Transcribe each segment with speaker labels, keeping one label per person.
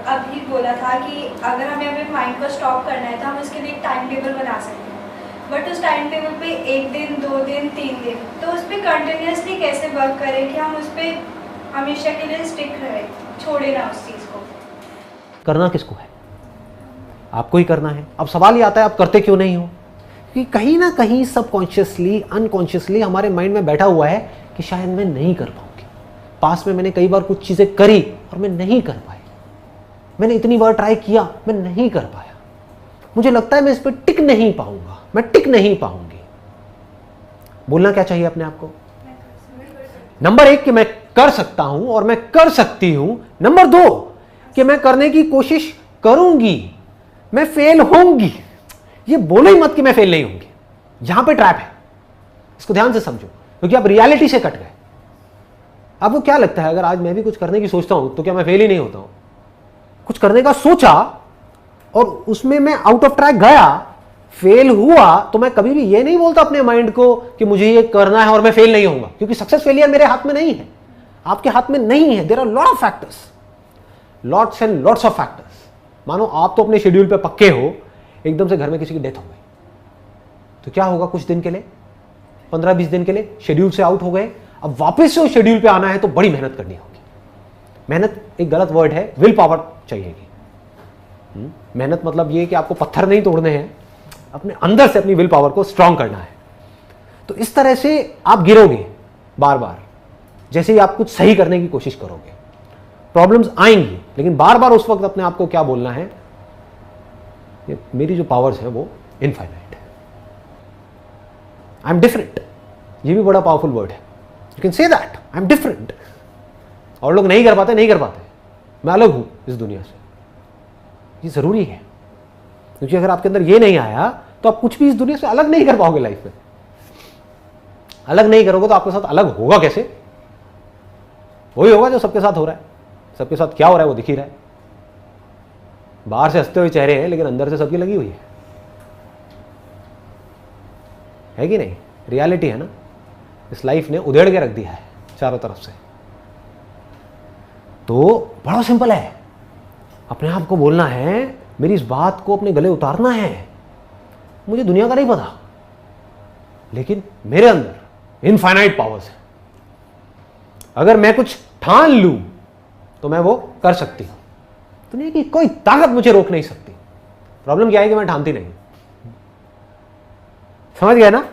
Speaker 1: अभी बोला था कि अगर हमें अपने माइंड को स्टॉप करना है तो हम उसके लिए एक टाइम टेबल बना सकते हैं, बट उस टाइम टेबल पे 1 दिन 2 दिन 3 दिन, तो उस पर कंटिन्यूसली कैसे वर्क करें कि हम उस पर हमेशा के लिए स्टिक रहे, छोड़े ना उस चीज़ को।
Speaker 2: करना किसको है? आपको ही करना है। अब सवाल ये आता है आप करते क्यों नहीं हो? कि कहीं ना कहीं सबकॉन्शियसली अनकॉन्शियसली हमारे माइंड में बैठा हुआ है कि शायद मैं नहीं कर पाऊंगी। पास में मैंने कई बार कुछ चीज़ें करी और मैं नहीं कर पाई, मैंने इतनी बार ट्राई किया, मैं नहीं कर पाया, मुझे लगता है मैं इस पर टिक नहीं पाऊंगा, मैं टिक नहीं पाऊंगी। बोलना क्या चाहिए अपने आप को? नंबर 1 कि मैं कर सकता हूं और मैं कर सकती हूं। नंबर 2 कि मैं करने की कोशिश करूंगी, मैं फेल होंगी। ये बोलो ही मत कि मैं फेल नहीं होंगी, यहां पे ट्रैप है, इसको ध्यान से समझो, क्योंकि आप रियलिटी से कट गए। आपको क्या लगता है अगर आज मैं भी कुछ करने की सोचता हूं तो क्या मैं फेल ही नहीं होता हूं? कुछ करने का सोचा और उसमें मैं आउट ऑफ ट्रैक गया, फेल हुआ, तो मैं कभी भी ये नहीं बोलता अपने माइंड को कि मुझे ये करना है और मैं फेल नहीं होऊंगा, क्योंकि सक्सेस फेलियर मेरे हाथ में नहीं है, आपके हाथ में नहीं है। There are lot of factors, lots and lots of factors. मानो आप तो अपने शेड्यूल पे पक्के हो, एकदम से घर में किसी की डेथ हो गई तो क्या होगा? कुछ दिन के लिए, 15-20 दिन के लिए शेड्यूल से आउट हो गए, अब वापस से उस शेड्यूल पे आना है तो बड़ी मेहनत करनी होगी। मेहनत एक गलत वर्ड है, विल पावर चाहिएगी। मेहनत मतलब ये कि आपको पत्थर नहीं तोड़ने हैं, अपने अंदर से अपनी विल पावर को स्ट्रांग करना है। तो इस तरह से आप गिरोगे बार बार, जैसे ही आप कुछ सही करने की कोशिश करोगे प्रॉब्लम्स आएंगी, लेकिन बार बार उस वक्त अपने आप को क्या बोलना है? ये मेरी जो पावर्स है वो इनफाइनाइट है, आई एम डिफरेंट। ये भी बड़ा पावरफुल वर्ड है, you can say that, I am different. और लोग नहीं कर पाते, नहीं कर पाते, मैं अलग हूं इस दुनिया से। ये जरूरी है, क्योंकि अगर आपके अंदर ये नहीं आया तो आप कुछ भी इस दुनिया से अलग नहीं कर पाओगे। लाइफ में अलग नहीं करोगे तो आपके साथ अलग होगा कैसे? वही होगा जो सबके साथ हो रहा है। सबके साथ क्या हो रहा है वो दिख ही रहा है। बाहर से हंसते हुए चेहरे हैं, लेकिन अंदर से सबकी लगी हुई है कि नहीं? रियलिटी है ना। इस लाइफ ने उधेड़ के रख दिया है चारों तरफ से। तो बड़ा सिंपल है, अपने आप को बोलना है, मेरी इस बात को अपने गले उतारना है। मुझे दुनिया का नहीं पता, लेकिन मेरे अंदर इनफाइनाइट पावर्स है। अगर मैं कुछ ठान लूं तो मैं वो कर सकती हूं, दुनिया की कोई ताकत मुझे रोक नहीं सकती। प्रॉब्लम क्या है कि मैं ठानती नहीं। समझ गया ना?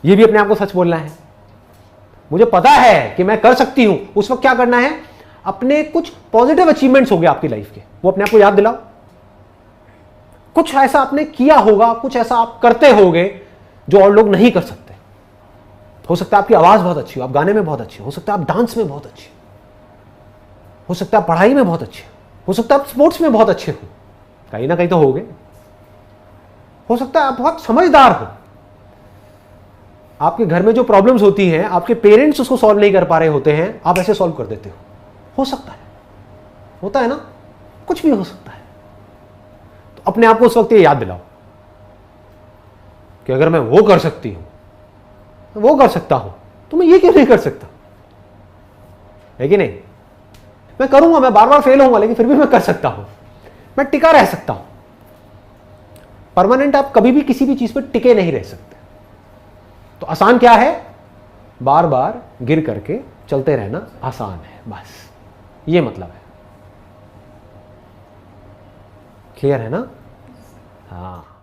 Speaker 2: ये भी अपने आप को सच बोलना है। मुझे पता है कि मैं कर सकती हूं, उस वक्त क्या करना है? अपने कुछ पॉजिटिव अचीवमेंट्स हो गए आपकी लाइफ के, वो अपने आप को याद दिलाओ। कुछ ऐसा आपने किया होगा, कुछ ऐसा आप करते होगे जो और लोग नहीं कर सकते। हो सकता है आपकी आवाज बहुत अच्छी हो, आप गाने में बहुत अच्छे हो सकता है आप डांस में बहुत अच्छे हो सकता है आप पढ़ाई में बहुत अच्छे हो सकता है आप स्पोर्ट्स में बहुत अच्छे हो, कहीं ना कहीं तो होगे। हो सकता है आप बहुत समझदार हो, आपके घर में जो प्रॉब्लम्स होती हैं आपके पेरेंट्स उसको सॉल्व नहीं कर पा रहे होते हैं, आप ऐसे सॉल्व कर देते हो सकता है, होता है ना, कुछ भी हो सकता है। तो अपने आप को उस वक्त ये याद दिलाओ कि अगर मैं वो कर सकती हूं, वो कर सकता हूं, तो मैं ये क्यों नहीं कर सकता? है कि नहीं? मैं करूंगा, मैं बार बार फेल होऊंगा, लेकिन फिर भी मैं कर सकता हूं, मैं टिका रह सकता हूं। परमानेंट आप कभी भी किसी भी चीज पर टिके नहीं रह सकते। तो आसान क्या है? बार बार गिर करके चलते रहना आसान है, बस ये मतलब है। क्लियर है ना? हाँ।